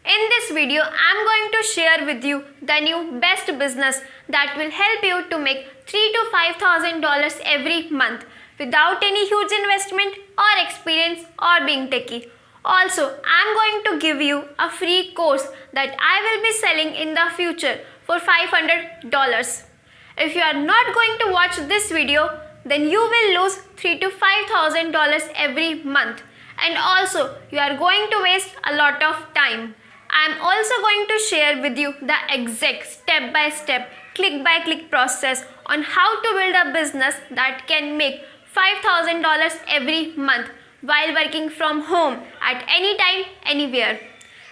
In this video, I am going to share with you the new best business that will help you to make $3,000 to $5,000 every month without any huge investment or experience or being techie. Also, I am going to give you a free course that I will be selling in the future for $500. If you are not going to watch this video, then you will lose $3,000 to $5,000 every month. And also, you are going to waste a lot of time. I am also going to share with you the exact step-by-step, click-by-click process on how to build a business that can make $5,000 every month while working from home at any time, anywhere.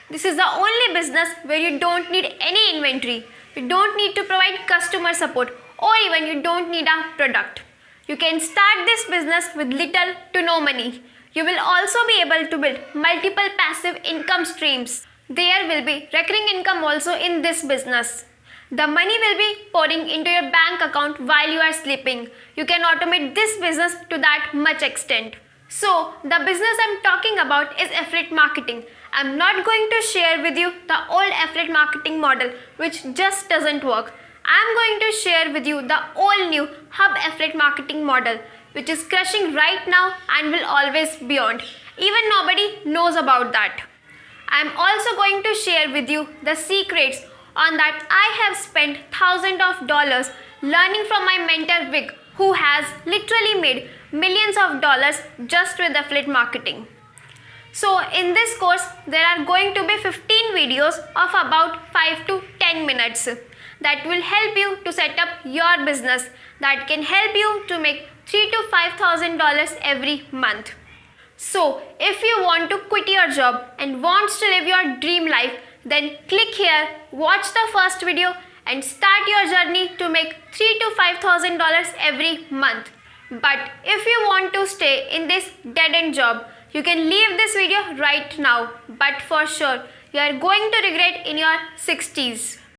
This is the only business where you don't need any inventory, you don't need to provide customer support, or even you don't need a product. You can start this business with little to no money. You will also be able to build multiple passive income streams. There will be recurring income also in this business. The money will be pouring into your bank account while you are sleeping. You can automate this business to that much extent. So, the business I'm talking about is affiliate marketing. I'm not going to share with you the old affiliate marketing model which just doesn't work. I'm going to share with you the all new hub affiliate marketing model which is crushing right now and will always be on. Even nobody knows about that. I'm also going to share with you the secrets on that I have spent thousands of dollars learning from my mentor Vic, who has literally made millions of dollars just with affiliate marketing. So in this course, there are going to be 15 videos of about 5 to 10 minutes that will help you to set up your business that can help you to make $3,000 to $5,000 every month. So if you want to quit your job and wants to live your dream life, then click here, watch the first video and start your journey to make $3,000 to $5,000 every month. But if you want to stay in this dead-end job, you can leave this video right now. But for sure, you are going to regret in your 60s.